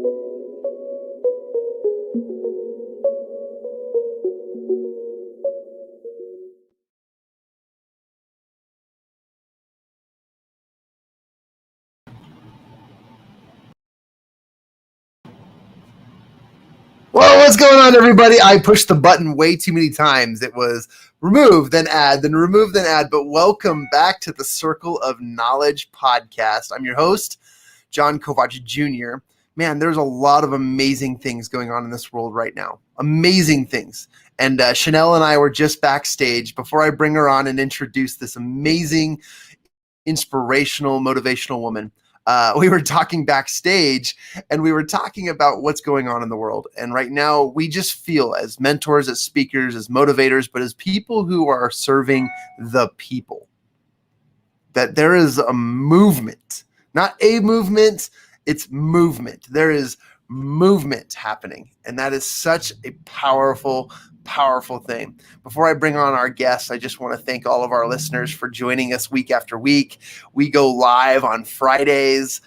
Well, what's going on, everybody? I pushed the button way too many times. It was remove, then add, then remove, then add. But welcome back to the Circle of Knowledge podcast. I'm your host, John Kovac Jr. Man, there's a lot of amazing things going on in this world right now. Amazing things. And Shenal and I were just backstage before I bring her on and introduce this amazing, inspirational, motivational woman. We were talking backstage and we were talking about what's going on in the world. And right now we just feel as mentors, as speakers, as motivators, but as people who are serving the people, that there is a movement, not a movement, it's movement. There is movement happening. And that is such a powerful thing. Before I bring on our guests, I just want to thank all of our listeners for joining us week after week. We go live on Fridays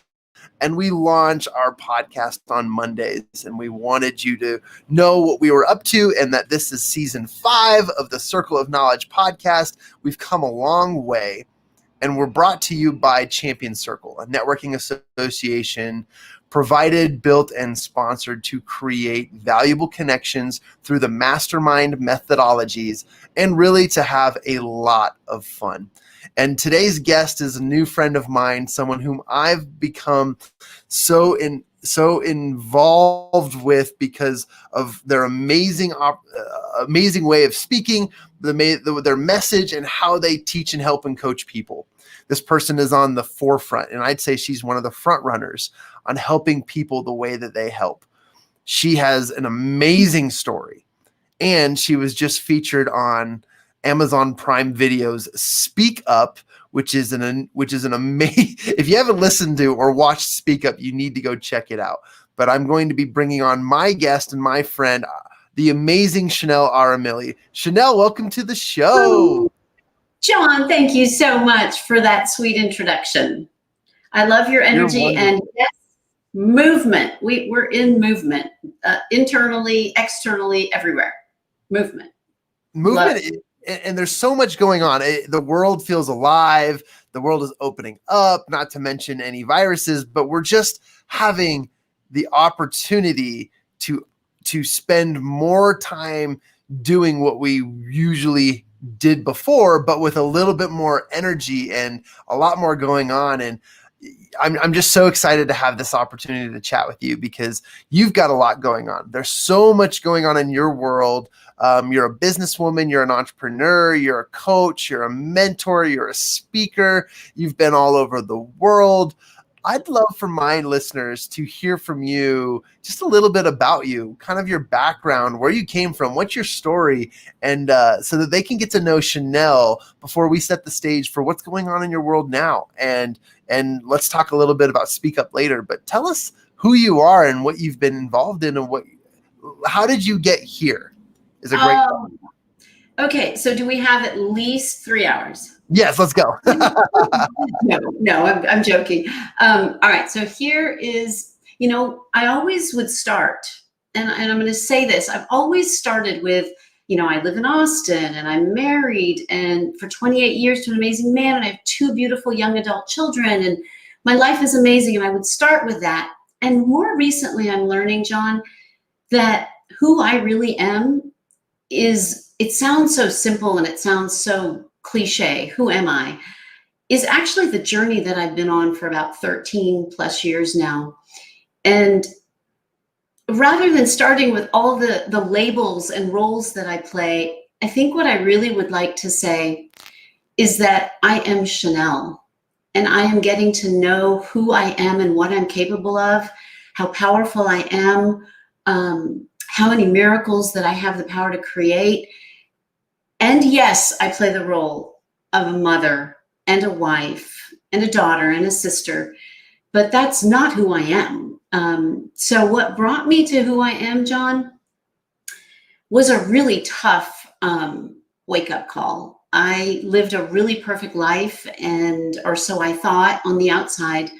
and we launch our podcast on Mondays. And we wanted you to know what we were up to and that this is season 5 of the Circle of Knowledge podcast. We've come a long way. And we're brought to you by Champion Circle, a networking association provided, built, and sponsored to create valuable connections through the mastermind methodologies and really to have a lot of fun. And today's guest is a new friend of mine, someone whom I've become so involved with because of their amazing way of speaking, their message, and how they teach and help and coach people. This person is on the forefront, and I'd say she's one of the front runners on helping people the way that they help. She has an amazing story, and she was just featured on Amazon Prime Video's Speak Up, which is an amazing. If you haven't listened to or watched Speak Up, you need to go check it out. But I'm going to be bringing on my guest and my friend, the amazing Shenal Arimilli. Shenal, welcome to the show. John, thank you so much for that sweet introduction. I love your energy and yes, movement. We're in movement, internally, externally, everywhere. Movement. And there's so much going on. The world feels alive. The world is opening up, not to mention any viruses, but we're just having the opportunity to spend more time doing what we usually did before, but with a little bit more energy and a lot more going on. And I'm just so excited to have this opportunity to chat with you because you've got a lot going on. There's so much going on in your world. You're a businesswoman, you're an entrepreneur, you're a coach, you're a mentor, you're a speaker. You've been all over the world. I'd love for my listeners to hear from you just a little bit about you, kind of your background, where you came from, what's your story, and so that they can get to know Shenal before we set the stage for what's going on in your world now. And let's talk a little bit about Speak Up later, but tell us who you are and what you've been involved in and how did you get here is a great question. Okay, so do we have at least 3 hours? Yes, let's go. No, I'm joking. All right, so here is, I always would start, and I'm going to say this, I've always started with, I live in Austin and I'm married and for 28 years to an amazing man and I have 2 beautiful young adult children and my life is amazing, and I would start with that. And more recently I'm learning, John, that who I really am it sounds so simple and it sounds so cliche, who am I, is actually the journey that I've been on for about 13 plus years now. And rather than starting with all the labels and roles that I play, I think what I really would like to say is that I am Shenal, and I am getting to know who I am and what I'm capable of, how powerful I am, how many miracles that I have the power to create. And yes, I play the role of a mother and a wife and a daughter and a sister, but that's not who I am. So what brought me to who I am, John, was a really tough wake-up call. I lived a really perfect life, or so I thought on the outside,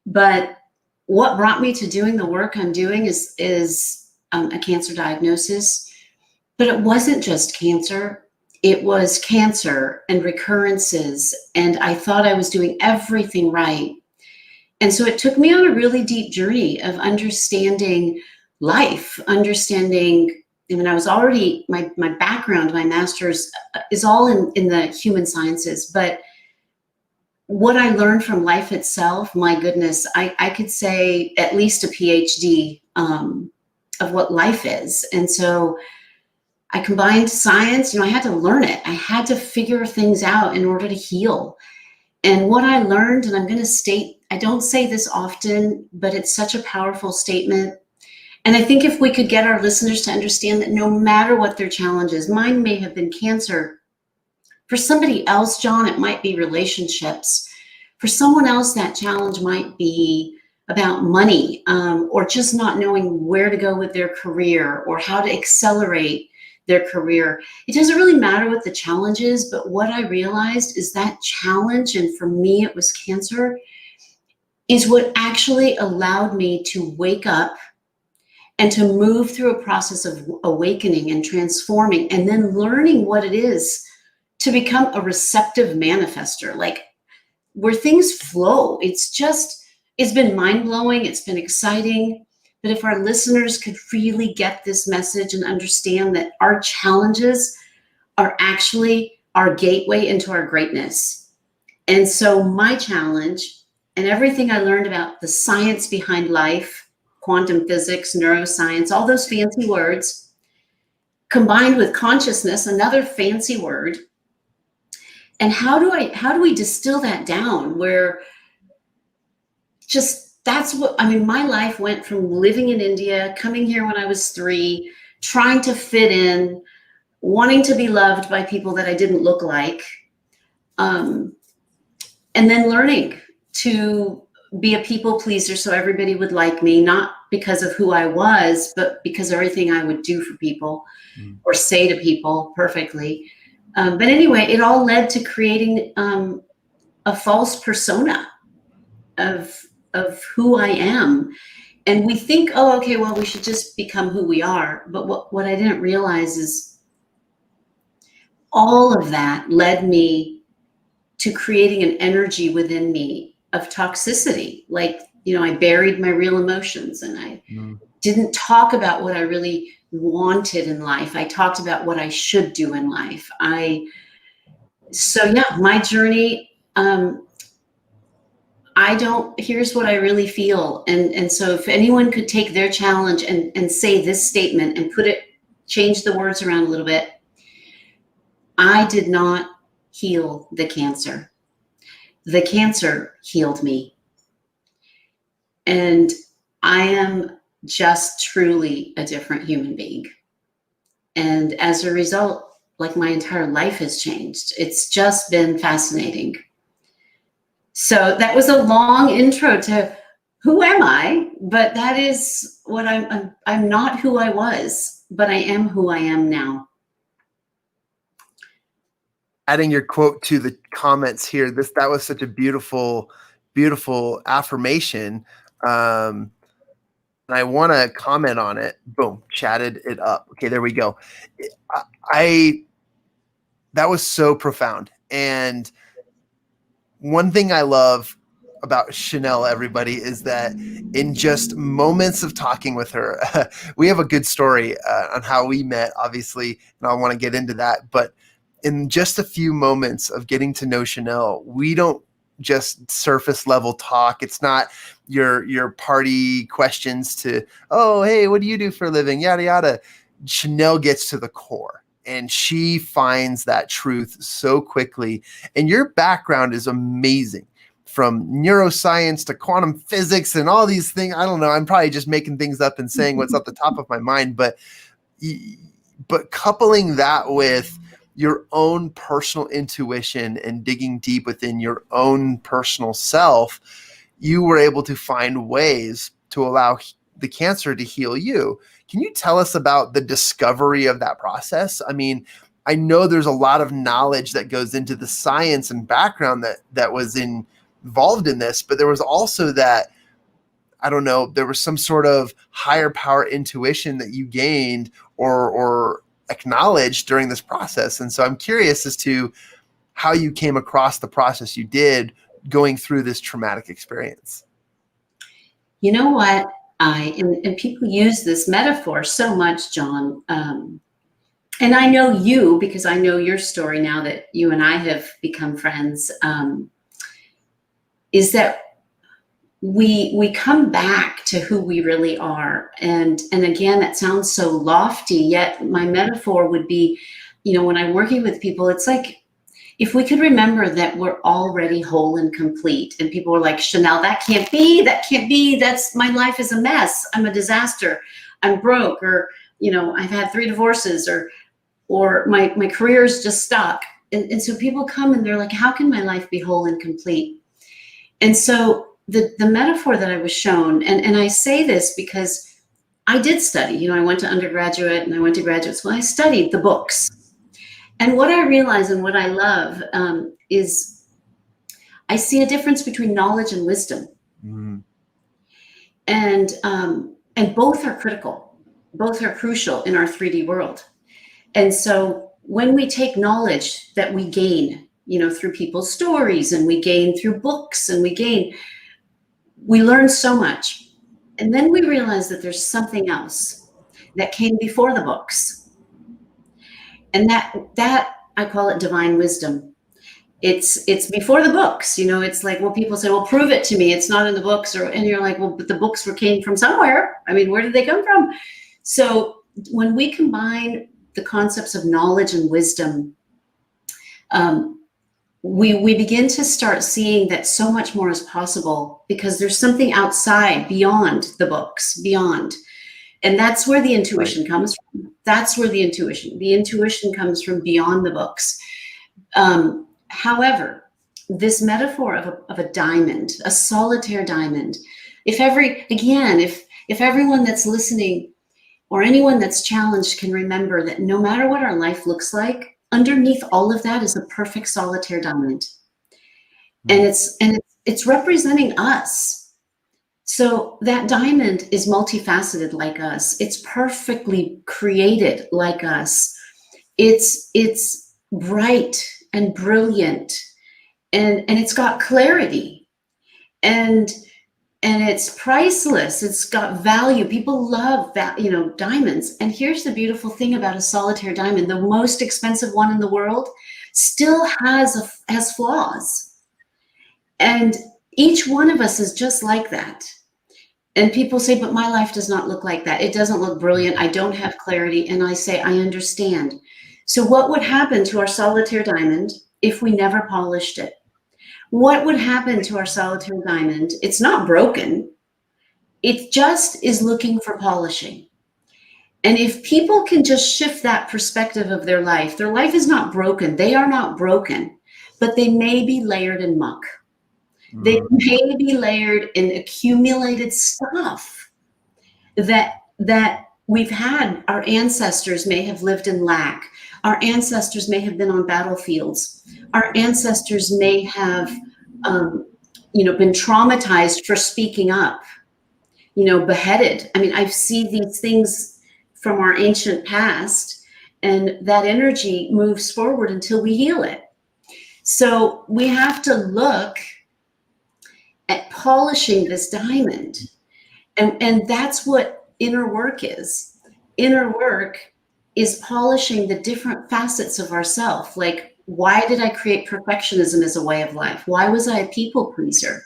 but what brought me to doing the work I'm doing is a cancer diagnosis, but it wasn't just cancer. It was cancer and recurrences, and I thought I was doing everything right. And so it took me on a really deep journey of understanding life, understanding, I mean, I was already, my background, my master's is all in the human sciences, but what I learned from life itself, my goodness, I could say at least a PhD of what life is. And so I combined science, I had to learn it. I had to figure things out in order to heal. And what I learned, and I'm going to state, I don't say this often, but it's such a powerful statement. And I think if we could get our listeners to understand that no matter what their challenge is, mine may have been cancer. For somebody else, John, it might be relationships. For someone else, that challenge might be about money, or just not knowing where to go with their career or how to accelerate their career. It doesn't really matter what the challenge is, but what I realized is that challenge, and for me it was cancer, is what actually allowed me to wake up and to move through a process of awakening and transforming, and then learning what it is to become a receptive manifester, like where things flow. It's been mind-blowing, it's been exciting. But if our listeners could really get this message and understand that our challenges are actually our gateway into our greatness. And so my challenge, and everything I learned about the science behind life, quantum physics, neuroscience, all those fancy words, combined with consciousness, another fancy word. And how do we distill that down where just that's what, I mean, my life went from living in India, coming here when I was 3, trying to fit in, wanting to be loved by people that I didn't look like, and then learning to be a people pleaser so everybody would like me, not because of who I was, but because everything I would do for people or say to people perfectly. But anyway, it all led to creating a false persona of who I am. And we think, oh, okay, well, we should just become who we are. But what I didn't realize is all of that led me to creating an energy within me of toxicity. Like, I buried my real emotions, and I didn't talk about what I really wanted in life. I talked about what I should do in life. My journey, here's what I really feel. And so if anyone could take their challenge and say this statement and change the words around a little bit. I did not heal the cancer. The cancer healed me. And I am just truly a different human being. And as a result, like, my entire life has changed. It's just been fascinating. So that was a long intro to who am I, but that is what I'm not who I was, but I am who I am now. Adding your quote to the comments here, that was such a beautiful, beautiful affirmation. And I want to comment on it. Boom, chatted it up. Okay, there we go. That was so profound. And one thing I love about Shenal, everybody, is that in just moments of talking with her, we have a good story on how we met, obviously, and I want to get into that. But in just a few moments of getting to know Shenal, we don't just surface level talk. It's not your party questions to, oh, hey, what do you do for a living? Yada, yada. Shenal gets to the core. And she finds that truth so quickly. And your background is amazing, from neuroscience to quantum physics and all these things. I don't know. I'm probably just making things up and saying what's at the top of my mind. But coupling that with your own personal intuition and digging deep within your own personal self, you were able to find ways to allow the cancer to heal you. Can you tell us about the discovery of that process? I mean, I know there's a lot of knowledge that goes into the science and background that was involved in this, but there was also that I don't know, there was some sort of higher power intuition that you gained or acknowledged during this process. And so I'm curious as to how you came across the process you did going through this traumatic experience. You know what? And people use this metaphor so much, John. And I know you because I know your story now that you and I have become friends. Is that we come back to who we really are, and again, that sounds so lofty. Yet my metaphor would be, when I'm working with people, it's like if we could remember that we're already whole and complete. And people are like, Shenal, that can't be. That's my life is a mess. I'm a disaster. I'm broke, or I've had 3 divorces, or my career is just stuck. And so people come and they're like, how can my life be whole and complete? And so the metaphor that I was shown, and I say this because I did study, I went to undergraduate and I went to graduate school. I studied the books. And what I realize and what I love is I see a difference between knowledge and wisdom. Mm. And both are critical. Both are crucial in our 3D world. And so when we take knowledge that we gain, through people's stories, and we gain through books, and we learn so much. And then we realize that there's something else that came before the books. And that I call it divine wisdom. It's before the books, it's like, well, people say, well, prove it to me. It's not in the books. And you're like, well, but the books came from somewhere. I mean, where did they come from? So when we combine the concepts of knowledge and wisdom, we begin to start seeing that so much more is possible, because there's something outside, beyond the books, beyond. And that's where the intuition comes from. That's where the intuition comes from, beyond the books. However, this metaphor of a diamond, a solitaire diamond, if everyone that's listening or anyone that's challenged can remember that no matter what our life looks like, underneath all of that is a perfect solitaire diamond. Mm. And it's representing us. So that diamond is multifaceted like us. It's perfectly created like us. It's bright and brilliant, and it's got clarity, and it's priceless. It's got value. People love that, diamonds. And here's the beautiful thing about a solitaire diamond: the most expensive one in the world still has flaws, and each one of us is just like that. And people say, but my life does not look like that. It doesn't look brilliant. I don't have clarity. And I say, I understand. So what would happen to our solitaire diamond if we never polished it? What would happen to our solitaire diamond? It's not broken. It just is looking for polishing. And if people can just shift that perspective of their life is not broken. They are not broken, but they may be layered in muck. They may be layered in accumulated stuff that we've had. Our ancestors may have lived in lack. Our ancestors may have been on battlefields. Our ancestors may have, been traumatized for speaking up, beheaded. I mean, I see these things from our ancient past, and that energy moves forward until we heal it. So we have to look at polishing this diamond. And that's what inner work is. Inner work is polishing the different facets of ourself. Like, why did I create perfectionism as a way of life? Why was I a people pleaser?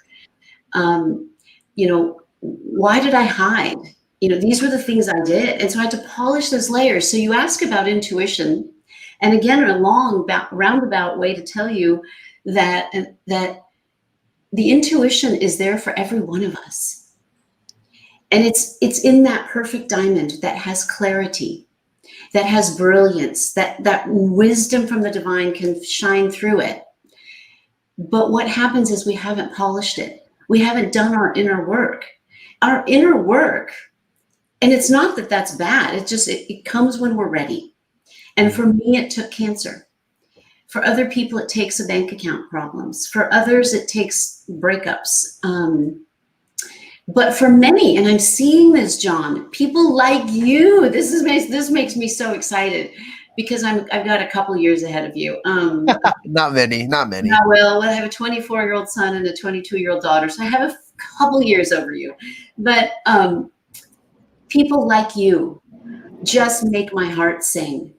Why did I hide? These were the things I did. And so I had to polish those layers. So you ask about intuition, and again, a long roundabout way to tell you that the intuition is there for every one of us. And it's in that perfect diamond that has clarity, that has brilliance, that wisdom from the divine can shine through it. But what happens is we haven't polished it. We haven't done our inner work. Our inner work, and it's not that that's bad. It's just, it comes when we're ready. And for me, it took cancer. For other people, it takes a bank account problems. For others, it takes breakups. But for many, and I'm seeing this, John, people like you, this makes me so excited because I've got a couple years ahead of you. Not many. I have a 24-year-old son and a 22-year-old daughter, so I have a couple years over you. But people like you just make my heart sing,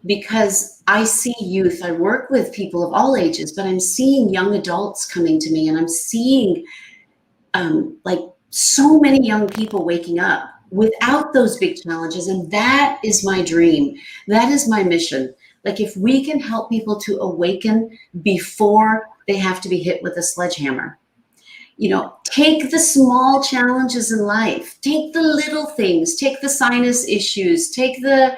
because I see youth. I work with people of all ages, but I'm seeing young adults coming to me, and I'm seeing like so many young people waking up without those big challenges. And that is my dream. That is my mission. Like, if we can help people to awaken before they have to be hit with a sledgehammer, take the small challenges in life, take the little things, take the sinus issues, take the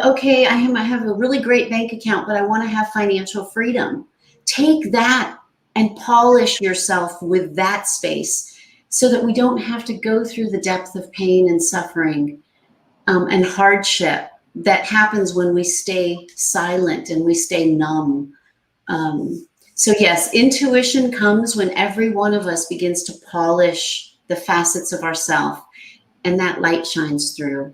okay, I have a really great bank account, but I want to have financial freedom. Take that and polish yourself with that space, so that we don't have to go through the depth of pain and suffering and hardship that happens when we stay silent and we stay numb. So yes, intuition comes when every one of us begins to polish the facets of ourself, and that light shines through,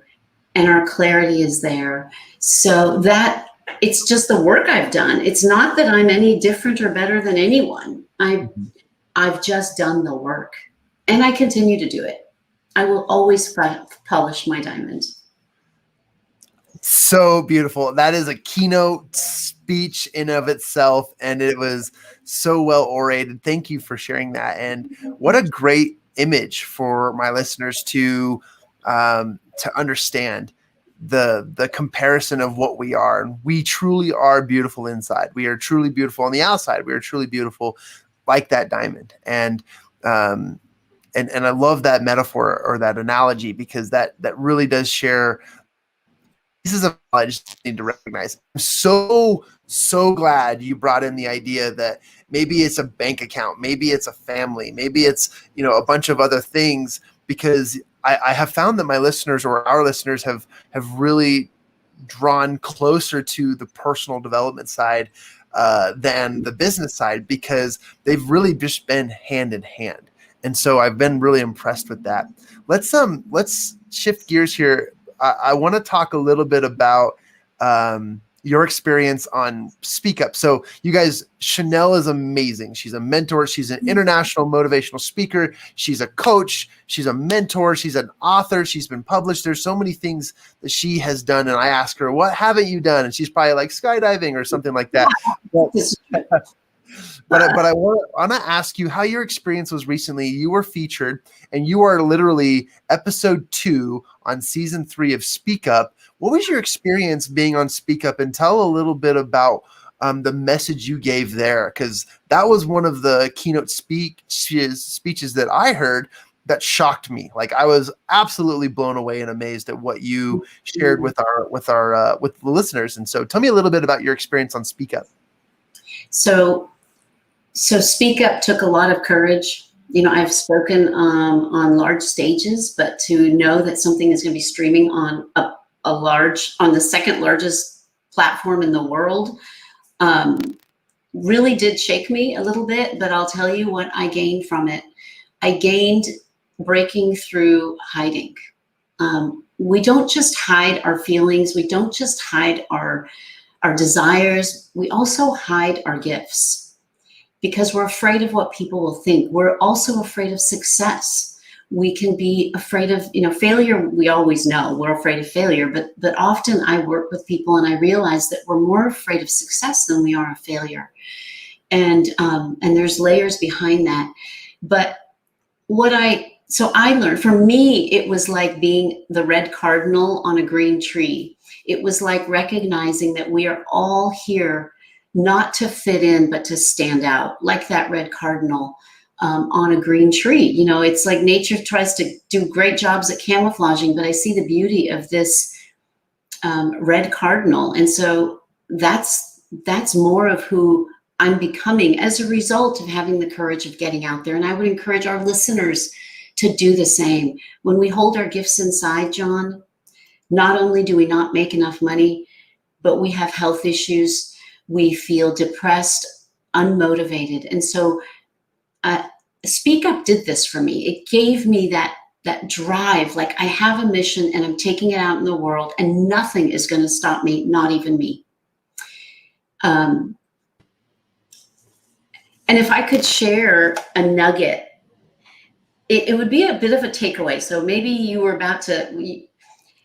and our clarity is there. So that it's just the work I've done. It's not that I'm any different or better than anyone. I've just done the work, and I continue to do it. I will always polish my diamond. So beautiful. That is a keynote speech in of itself, and it was so well orated. Thank you for sharing that. And what a great image for my listeners to understand the comparison of what we are. And we truly are beautiful inside. We are truly beautiful on the outside. We are truly beautiful like that diamond. And I love that metaphor or that analogy, because that really does share pieces of knowledge I need to recognize. I'm so glad you brought in the idea that maybe it's a bank account, maybe it's a family, maybe it's a bunch of other things, because I have found that my listeners, or our listeners, have really drawn closer to the personal development side than the business side, because they've really just been hand in hand. And so I've been really impressed with that. Let's shift gears here. I want to talk a little bit about your experience on Speak Up. So you guys, Shenal is amazing. She's a mentor. She's an international motivational speaker. She's a coach. She's a mentor. She's an author. She's been published. There's so many things that she has done. And I ask her, what haven't you done? And she's probably like skydiving or something like that. But I want to ask you how your experience was recently. You were featured, and you are literally episode 2 on season 3 of Speak Up. What was your experience being on Speak Up? And tell a little bit about the message you gave there, because that was one of the keynote speeches that I heard that shocked me. Like, I was absolutely blown away and amazed at what you shared with the listeners. And so, tell me a little bit about your experience on Speak Up. So Speak Up took a lot of courage. I've spoken on large stages, but to know that something is going to be streaming on on the second largest platform in the world really did shake me a little bit. But I'll tell you what I gained from it. I gained breaking through hiding. We don't just hide our feelings. We don't just hide our desires. We also hide our gifts, because we're afraid of what people will think. We're also afraid of success. We can be afraid of, failure. We always know we're afraid of failure, but often I work with people and I realize that we're more afraid of success than we are of failure. And there's layers behind that. But I learned, for me, it was like being the red cardinal on a green tree. It was like recognizing that we are all here not to fit in, but to stand out, like that red cardinal on a green tree. It's like nature tries to do great jobs at camouflaging, but I see the beauty of this red cardinal. And so that's more of who I'm becoming as a result of having the courage of getting out there. And I would encourage our listeners to do the same. When we hold our gifts inside, John, not only do we not make enough money, but we have health issues. We feel depressed, unmotivated. And so Speak Up did this for me. It gave me that drive, like I have a mission and I'm taking it out in the world and nothing is going to stop me, not even me. And if I could share a nugget, it would be a bit of a takeaway. So maybe you were about to,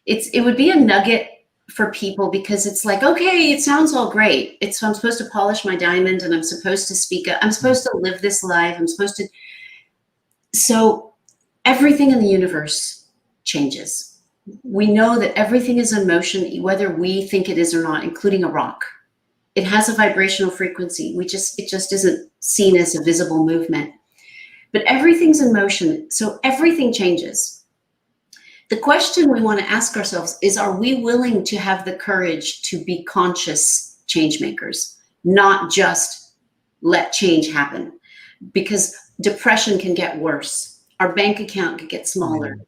it would be a nugget for people, because it's like, okay, it sounds all great. I'm supposed to polish my diamond and I'm supposed to speak up. I'm supposed to live this life. I'm supposed to. So everything in the universe changes. We know that everything is in motion, whether we think it is or not, including a rock. It has a vibrational frequency. It just isn't seen as a visible movement. But everything's in motion, so everything changes. The question we want to ask ourselves is, are we willing to have the courage to be conscious change makers, not just let change happen? Because depression can get worse. Our bank account can get smaller.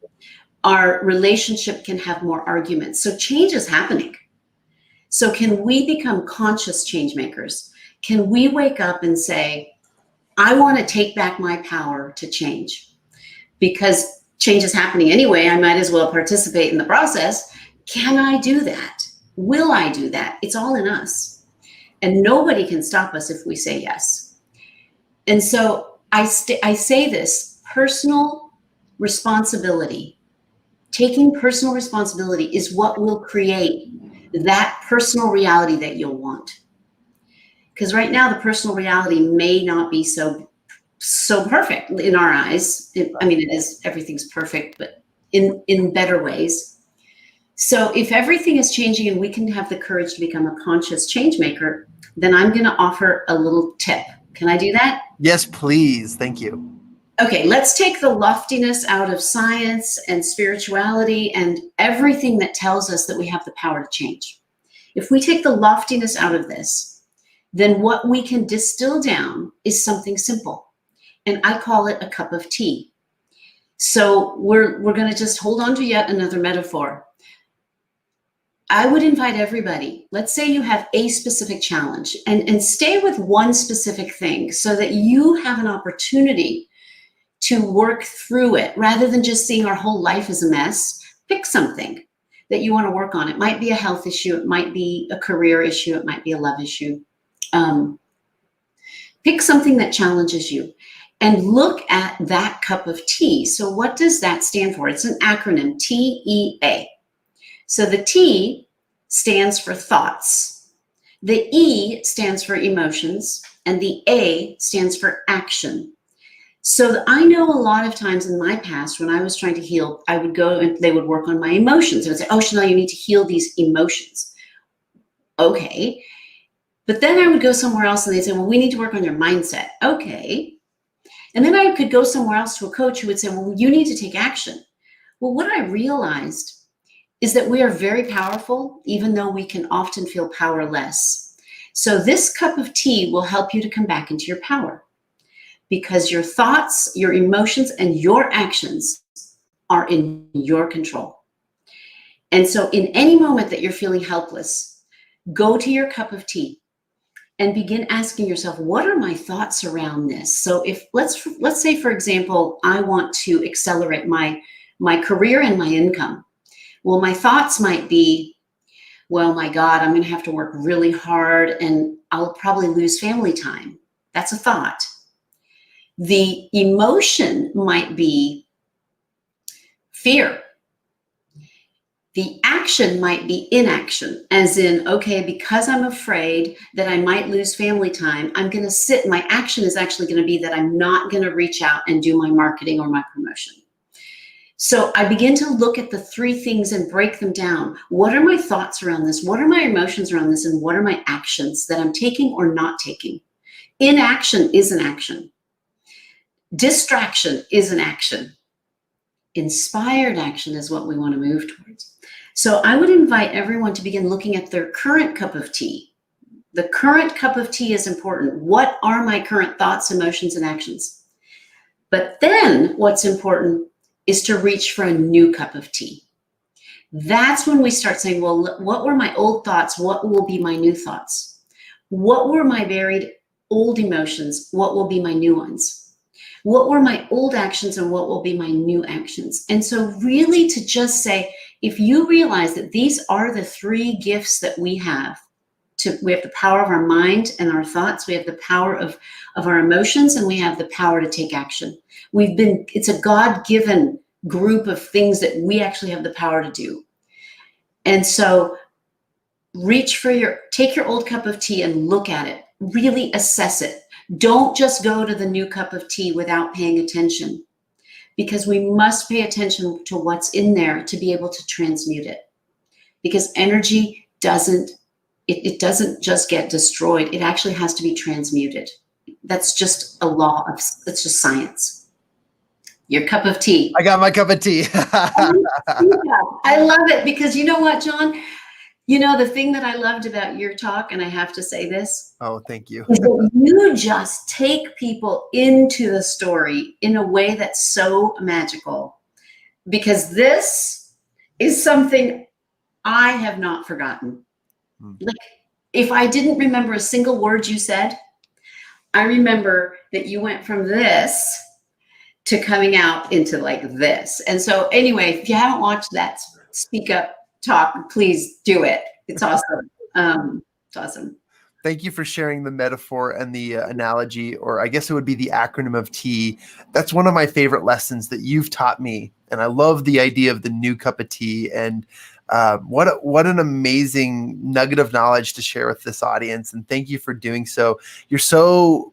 Our relationship can have more arguments. So change is happening. So can we become conscious change makers? Can we wake up and say, I want to take back my power to change? Because change is happening anyway. I might as well participate in the process. Can I do that? Will I do that? It's all in us. And nobody can stop us if we say yes. And so I say this, personal responsibility, taking personal responsibility is what will create that personal reality that you'll want. Because right now, the personal reality may not be so perfect in our eyes. I mean, it is, everything's perfect, but in better ways. So if everything is changing and we can have the courage to become a conscious change maker, then I'm going to offer a little tip. Can I do that? Yes, please. Thank you. Okay, let's take the loftiness out of science and spirituality and everything that tells us that we have the power to change. If we take the loftiness out of this, then what we can distill down is something simple. And I call it a cup of tea. So we're going to just hold on to yet another metaphor. I would invite everybody, let's say you have a specific challenge, and stay with one specific thing so that you have an opportunity to work through it rather than just seeing our whole life as a mess. Pick something that you want to work on. It might be a health issue. It might be a career issue. It might be a love issue. Pick something that challenges you and look at that cup of tea. So what does that stand for? It's an acronym, TEA. So the T stands for thoughts. The E stands for emotions, and the A stands for action. So I know a lot of times in my past when I was trying to heal, I would go and they would work on my emotions. They would say, oh, Shenal, you need to heal these emotions. Okay. But then I would go somewhere else and they'd say, well, we need to work on your mindset. Okay. And then I could go somewhere else to a coach who would say, well, you need to take action. Well, what I realized is that we are very powerful, even though we can often feel powerless. So this cup of tea will help you to come back into your power, because your thoughts, your emotions, and your actions are in your control. And so in any moment that you're feeling helpless, go to your cup of tea and begin asking yourself, what are my thoughts around this? So if let's say, for example, I want to accelerate my career and my income. Well, my thoughts might be, well, my God, I'm going to have to work really hard and I'll probably lose family time. That's a thought. The emotion might be fear. The action might be inaction, as in, okay, because I'm afraid that I might lose family time, I'm going to sit. My action is actually going to be that I'm not going to reach out and do my marketing or my promotion. So I begin to look at the three things and break them down. What are my thoughts around this? What are my emotions around this? And what are my actions that I'm taking or not taking? Inaction is an action. Distraction is an action. Inspired action is what we want to move towards. So I would invite everyone to begin looking at their current cup of tea. The current cup of tea is important. What are my current thoughts, emotions, and actions? But then what's important is to reach for a new cup of tea. That's when we start saying, well, what were my old thoughts? What will be my new thoughts? What were my buried old emotions? What will be my new ones? What were my old actions and what will be my new actions? And so really to just say, if you realize that these are the three gifts that we have, we have the power of our mind and our thoughts, we have the power of our emotions, and we have the power to take action. It's a God-given group of things that we actually have the power to do. And so take your old cup of tea and look at it, really assess it. Don't just go to the new cup of tea without paying attention, because we must pay attention to what's in there to be able to transmute it. Because energy doesn't just get destroyed. It actually has to be transmuted. That's just a law that's just science. Your cup of tea. I got my cup of tea. I love it, because you know what, John? You know, the thing that I loved about your talk, and I have to say this. Oh, thank you. Is that you just take people into the story in a way that's so magical, because this is something I have not forgotten. Like, if I didn't remember a single word you said, I remember that you went from this to coming out into like this. And so anyway, if you haven't watched that Speak Up talk, please do it. It's awesome. It's awesome. Thank you for sharing the metaphor and the analogy, or I guess it would be the acronym of tea. That's one of my favorite lessons that you've taught me. And I love the idea of the new cup of tea. And what an amazing nugget of knowledge to share with this audience. And thank you for doing so. You're so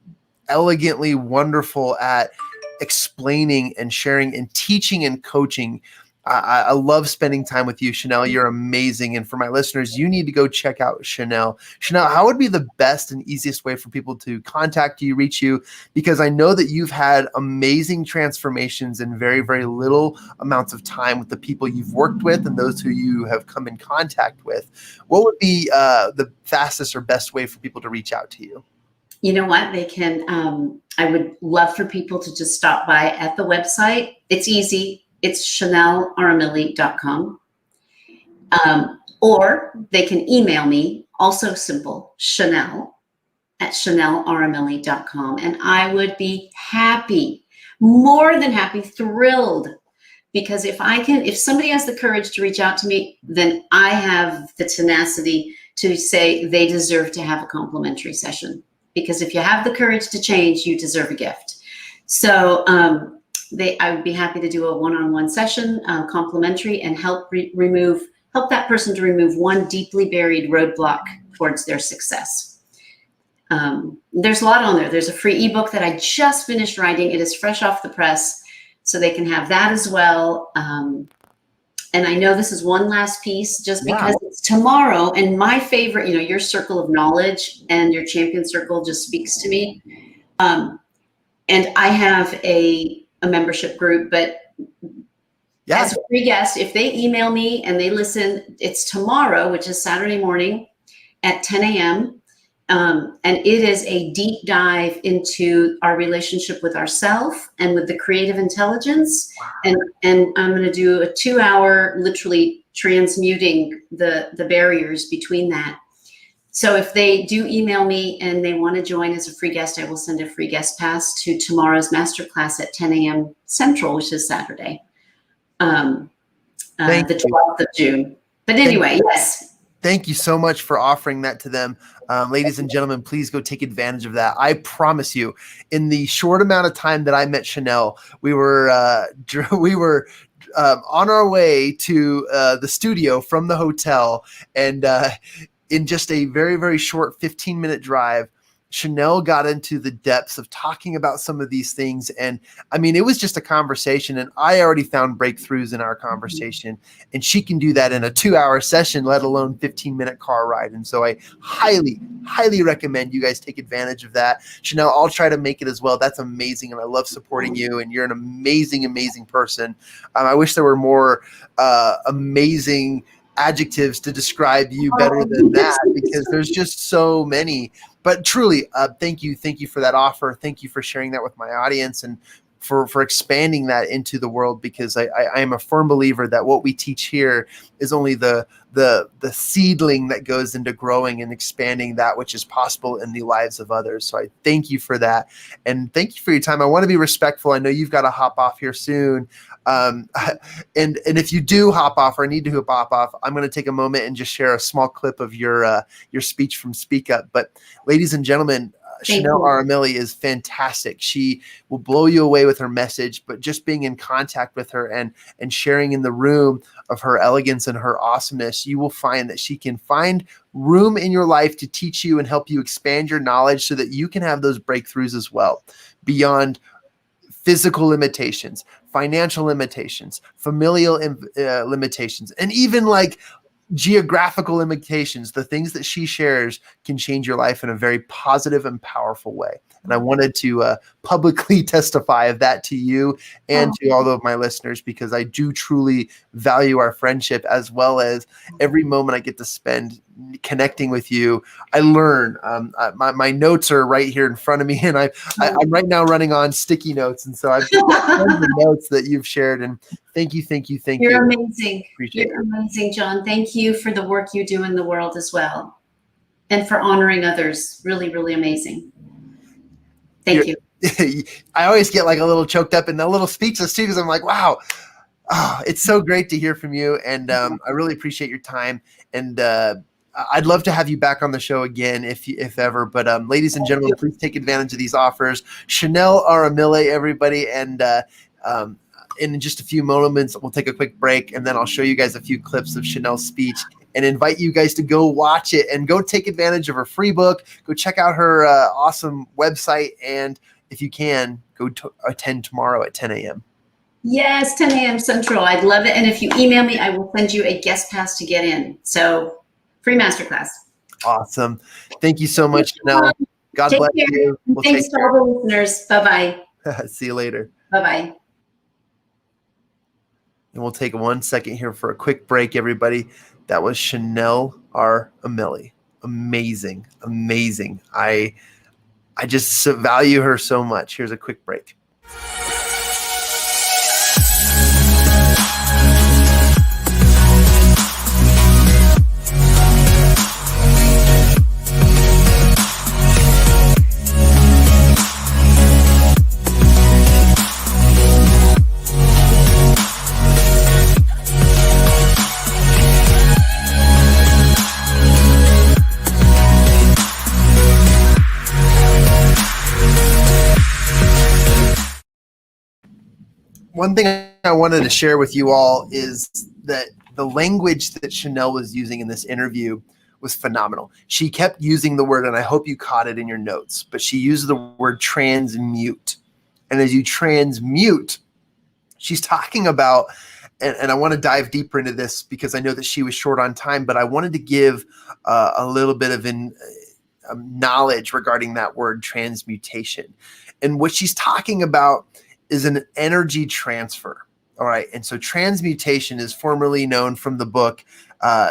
elegantly wonderful at explaining and sharing and teaching and coaching. I love spending time with you, Shenal. You're amazing. And for my listeners, you need to go check out Shenal. Shenal, how would be the best and easiest way for people to contact you, reach you? Because I know that you've had amazing transformations in very, very little amounts of time with the people you've worked with and those who you have come in contact with. What would be the fastest or best way for people to reach out to you? You know what? They can, I would love for people to just stop by at the website. It's easy. It's ShenalArimilli.com. Or they can email me, also simple, Shenal@ShenalArimilli.com. And I would be happy, more than happy, thrilled. Because if somebody has the courage to reach out to me, then I have the tenacity to say they deserve to have a complimentary session. Because if you have the courage to change, you deserve a gift. So I would be happy to do a one-on-one session, complimentary, and help that person to remove one deeply buried roadblock towards their success. There's a lot on there. There's a free ebook that I just finished writing. It is fresh off the press, so they can have that as well. And I know this is one last piece, just because it's tomorrow. And my favorite, your circle of knowledge and your champion circle just speaks to me. And I have a membership group, but as a free guest, if they email me and they listen, it's tomorrow, which is Saturday morning at 10 a.m. And it is a deep dive into our relationship with ourselves and with the creative intelligence. Wow. And I'm going to do a 2-hour, literally transmuting the barriers between that. So if they do email me and they want to join as a free guest, I will send a free guest pass to tomorrow's masterclass at 10 a.m. Central, which is Saturday, the 12th of June. But anyway, yes. Thank you so much for offering that to them. Ladies and gentlemen, please go take advantage of that. I promise you, in the short amount of time that I met Shenal, we were on our way to the studio from the hotel, and in just a very, very short 15-minute drive, Shenal got into the depths of talking about some of these things. And I mean, it was just a conversation, and I already found breakthroughs in our conversation, and she can do that in a 2-hour session, let alone 15-minute car ride. And so I highly, highly recommend you guys take advantage of that. Shenal, I'll try to make it as well. That's amazing. And I love supporting you, and you're an amazing, amazing person. I wish there were more amazing adjectives to describe you better than that, because there's just so many. But truly, thank you for that offer. Thank you for sharing that with my audience. And for expanding that into the world, because I am a firm believer that what we teach here is only the seedling that goes into growing and expanding that which is possible in the lives of others. So I thank you for that, and thank you for your time. I want to be respectful. I know you've got to hop off here soon. And if you do hop off or need to hop off, I'm going to take a moment and just share a small clip of your speech from Speak Up. But ladies and gentlemen, Shenal Arimilli is fantastic. She will blow you away with her message, but just being in contact with her and sharing in the room of her elegance and her awesomeness, you will find that she can find room in your life to teach you and help you expand your knowledge so that you can have those breakthroughs as well, beyond physical limitations, financial limitations, familial limitations, and even like geographical limitations. The things that she shares can change your life in a very positive and powerful way. And I wanted to publicly testify of that to you and to all of my listeners, because I do truly value our friendship, as well as every moment I get to spend connecting with you. I learn. My notes are right here in front of me, and I'm right now running on sticky notes. And so I've got the notes that you've shared, and thank you. You're amazing. Appreciate You're amazing, John. Thank you for the work you do in the world as well, and for honoring others. Really, really amazing. Thank you. I always get like a little choked up and a little speechless too, because I'm like, wow, it's so great to hear from you. And I really appreciate your time. And I'd love to have you back on the show again if ever. But ladies and gentlemen, please take advantage of these offers. Shenal Arimilli, everybody. And in just a few moments, we'll take a quick break, and then I'll show you guys a few clips of Shenal's speech and invite you guys to go watch it and go take advantage of her free book. Go check out her awesome website. And if you can, go attend tomorrow at 10 a.m. Yes, 10 a.m. Central. I'd love it. And if you email me, I will send you a guest pass to get in. So free masterclass. Awesome. Thank you so much, Shenal. God bless you. Thanks to all the listeners. Bye-bye. See you later. Bye-bye. And we'll take 1 second here for a quick break, everybody. That was Shenal Arimilli. Amazing. I just value her so much. Here's a quick break. One thing I wanted to share with you all is that the language that Shenal was using in this interview was phenomenal. She kept using the word, and I hope you caught it in your notes, but she used the word transmute. And as you transmute, she's talking about, and I want to dive deeper into this because I know that she was short on time, but I wanted to give a little bit of knowledge regarding that word transmutation. And what she's talking about is an energy transfer. All right. And so transmutation is formerly known from the book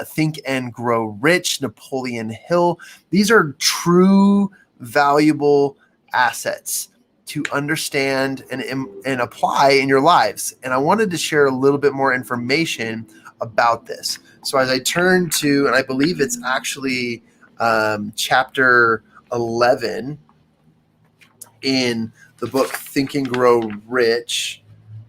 Think and Grow Rich, Napoleon Hill. These are true, valuable assets to understand and apply in your lives. And I wanted to share a little bit more information about this. So as I turn to, and I believe it's actually chapter 11 in the book Think and Grow Rich.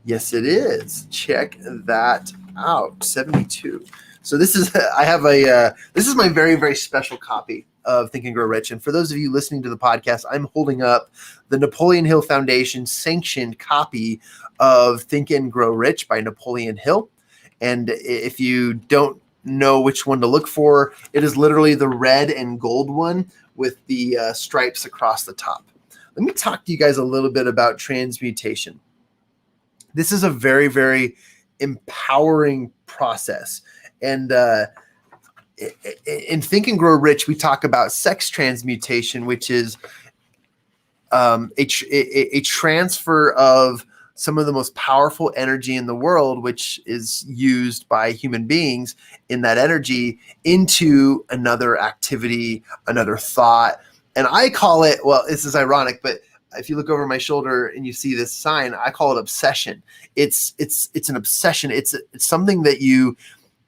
Yes, it is. Check that out. 72. So this is this is my very, very special copy of Think and Grow Rich. And for those of you listening to the podcast, I'm holding up the Napoleon Hill Foundation sanctioned copy of Think and Grow Rich by Napoleon Hill. And if you don't know which one to look for, it is literally the red and gold one with the stripes across the top. Let me talk to you guys a little bit about transmutation. This is a very, very empowering process. And in Think and Grow Rich, we talk about sex transmutation, which is a transfer of some of the most powerful energy in the world, which is used by human beings in that energy into another activity, another thought. And I call it, well, this is ironic, but if you look over my shoulder and you see this sign, I call it obsession. It's an obsession. It's something that you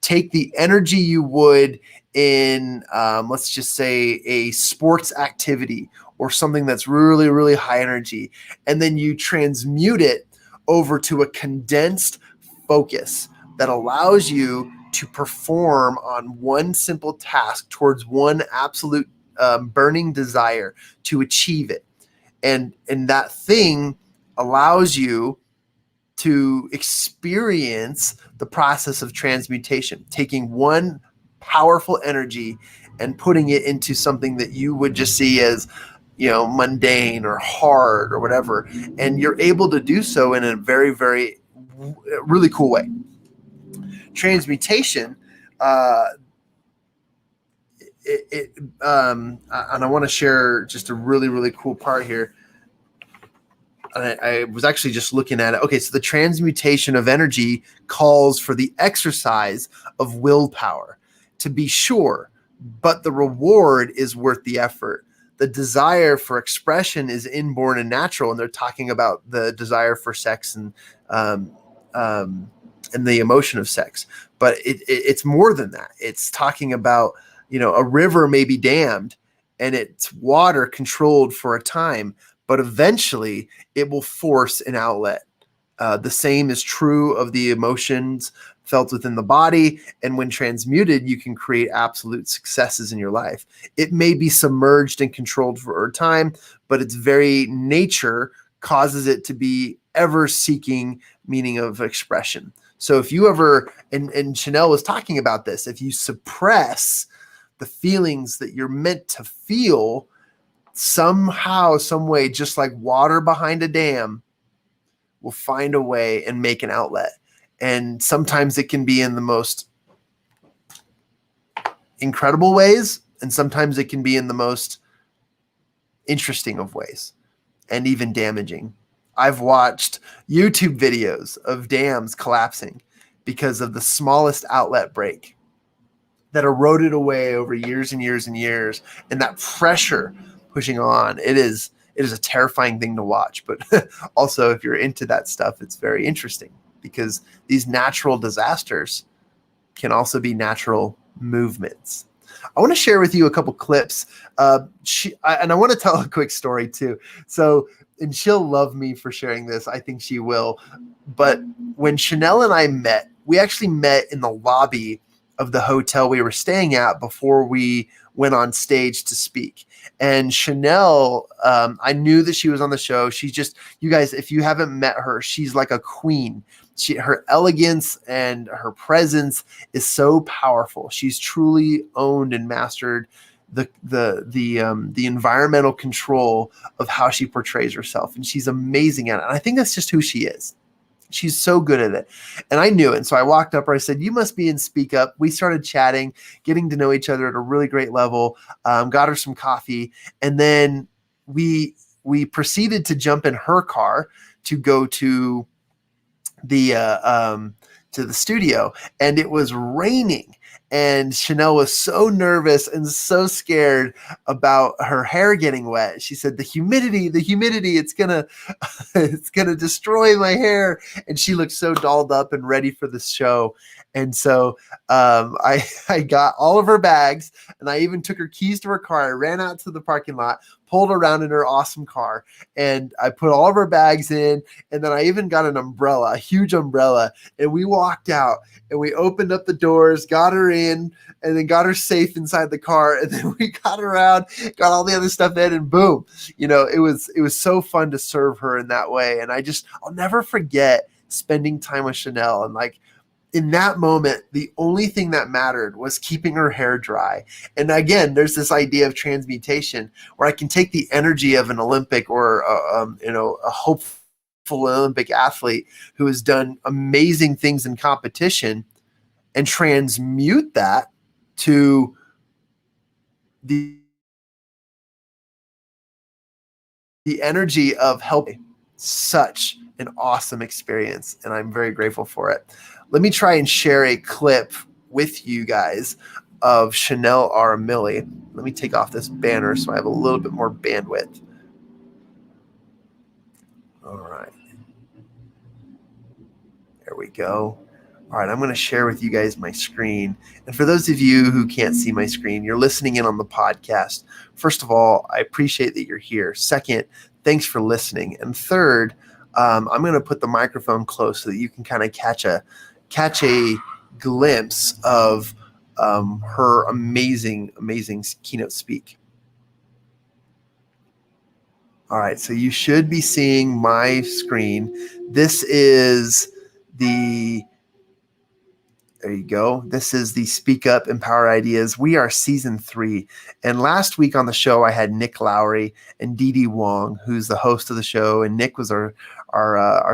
take the energy you would in, let's just say, a sports activity or something that's really, really high energy, and then you transmute it over to a condensed focus that allows you to perform on one simple task towards one absolute burning desire to achieve it. And that thing allows you to experience the process of transmutation, taking one powerful energy and putting it into something that you would just see as, mundane or hard or whatever. And you're able to do so in a very, very, really cool way. Transmutation, and I want to share just a really, really cool part here. I was actually just looking at it. Okay, so the transmutation of energy calls for the exercise of willpower, to be sure, but the reward is worth the effort. The desire for expression is inborn and natural, and they're talking about the desire for sex and the emotion of sex. But it's more than that. It's talking about, a river may be dammed and its water controlled for a time, but eventually it will force an outlet. The same is true of the emotions felt within the body. And when transmuted, you can create absolute successes in your life. It may be submerged and controlled for a time, but its very nature causes it to be ever seeking meaning of expression. So if you ever, and Shenal was talking about this, if you suppress the feelings that you're meant to feel, somehow, some way, just like water behind a dam, will find a way and make an outlet. And sometimes it can be in the most incredible ways, and sometimes it can be in the most interesting of ways, and even damaging. I've watched YouTube videos of dams collapsing because of the smallest outlet break that eroded away over years and years and years, and that pressure pushing on. It is a terrifying thing to watch, but also if you're into that stuff, it's very interesting because these natural disasters can also be natural movements. I want to share with you a couple clips. And I want to tell a quick story too. So, and she'll love me for sharing this. I think she will. But when Shenal and I met, we actually met in the lobby of the hotel we were staying at before we went on stage to speak. And Shenal, I knew that she was on the show. She's just, you guys, if you haven't met her, she's like a queen. Her elegance and her presence is so powerful. She's truly owned and mastered the environmental control of how she portrays herself. And she's amazing at it. And I think that's just who she is. She's so good at it. And I knew it. And so I walked up, I said, you must be in Speak Up. We started chatting, getting to know each other at a really great level, got her some coffee. And then we proceeded to jump in her car to go to the studio, and it was raining. And Shenal was so nervous and so scared about her hair getting wet. She said, the humidity, it's gonna destroy my hair. And she looked so dolled up and ready for the show. And so I got all of her bags, and I even took her keys to her car. I ran out to the parking lot, pulled around in her awesome car, and I put all of her bags in. And then I even got an umbrella, a huge umbrella. And we walked out and we opened up the doors, got her in, and then got her safe inside the car. And then we got around, got all the other stuff in, and boom, it was so fun to serve her in that way. And I'll never forget spending time with Shenal. And like, in that moment, the only thing that mattered was keeping her hair dry. And again, there's this idea of transmutation where I can take the energy of an Olympic or a hopeful Olympic athlete who has done amazing things in competition and transmute that to the energy of helping. Such an awesome experience, and I'm very grateful for it. Let me try and share a clip with you guys of Shenal Arimilli. Let me take off this banner so I have a little bit more bandwidth. All right. There we go. All right, I'm going to share with you guys my screen. And for those of you who can't see my screen, you're listening in on the podcast. First of all, I appreciate that you're here. Second, thanks for listening. And third, I'm going to put the microphone close so that you can kind of catch a glimpse of her amazing keynote speak. All right, so you should be seeing my screen. This is there you go. This is the Speak Up, Empower Ideas. We are season 3. And last week on the show, I had Nick Lowry and Dee Dee Wong, who's the host of the show. And Nick was our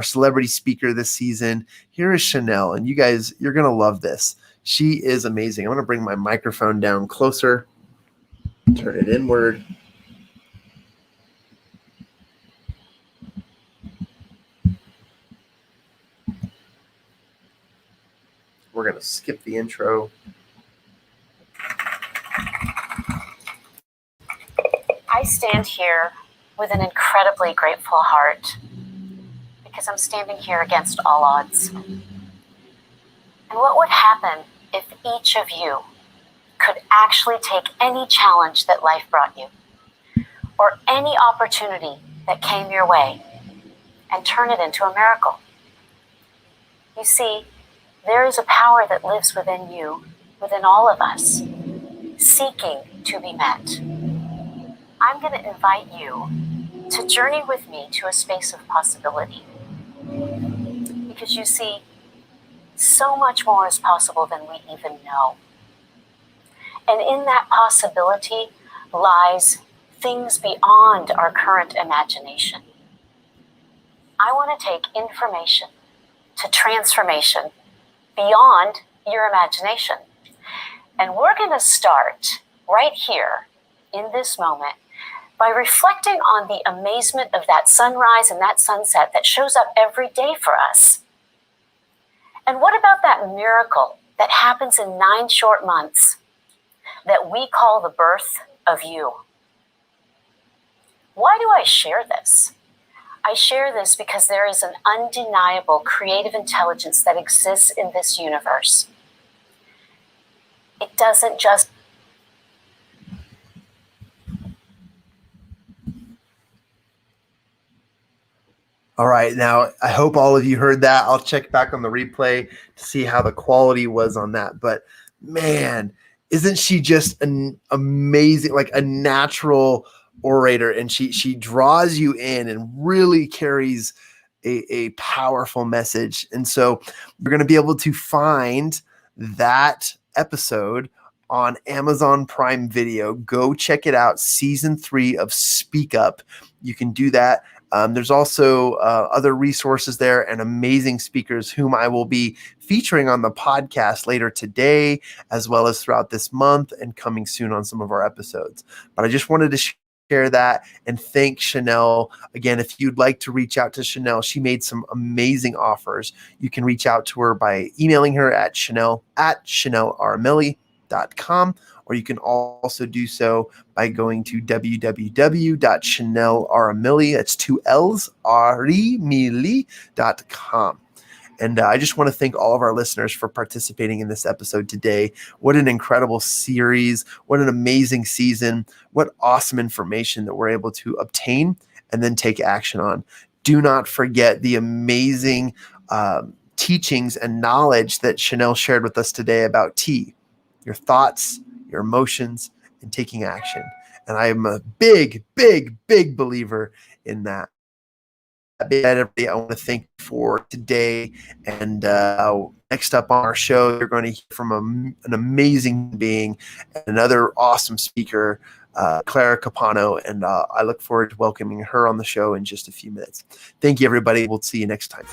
celebrity speaker this season. Here is Shenal. And you guys, you're going to love this. She is amazing. I'm going to bring my microphone down closer, turn it inward. We're going to skip the intro. I stand here with an incredibly grateful heart because I'm standing here against all odds. And what would happen if each of you could actually take any challenge that life brought you or any opportunity that came your way and turn it into a miracle? You see, there is a power that lives within you, within all of us, seeking to be met. I'm going to invite you to journey with me to a space of possibility. Because you see, so much more is possible than we even know. And in that possibility lies things beyond our current imagination. I want to take information to transformation beyond your imagination. And we're going to start right here in this moment by reflecting on the amazement of that sunrise and that sunset that shows up every day for us. And what about that miracle that happens in 9 short months that we call the birth of you? Why do I share this? I share this because there is an undeniable creative intelligence that exists in this universe. It doesn't just All right, now I hope all of you heard that. I'll check back on the replay to see how the quality was on that. But man, isn't she just an amazing, like a natural orator? And she draws you in and really carries a powerful message. And so you're going to be able to find that episode on Amazon Prime Video. Go check it out. Season 3 of Speak Up. You can do that. There's also other resources there and amazing speakers whom I will be featuring on the podcast later today, as well as throughout this month and coming soon on some of our episodes. But I just wanted to share that and thank Shenal. Again, if you'd like to reach out to Shenal, she made some amazing offers. You can reach out to her by emailing her at Shenal@ShenalArimilli.com. Or you can also do so by going to www.ShenalArimilli, that's 2 L's, Arimilli.com. And I just want to thank all of our listeners for participating in this episode today. What an incredible series. What an amazing season. What awesome information that we're able to obtain and then take action on. Do not forget the amazing teachings and knowledge that Shenal shared with us today about T, your thoughts, your emotions, and taking action. And I am a big believer in that. Everybody, I want to thank you for today. And next up on our show, you're going to hear from an amazing being and another awesome speaker, Clara Capano. And I look forward to welcoming her on the show in just a few minutes. Thank you, everybody. We'll see you next time.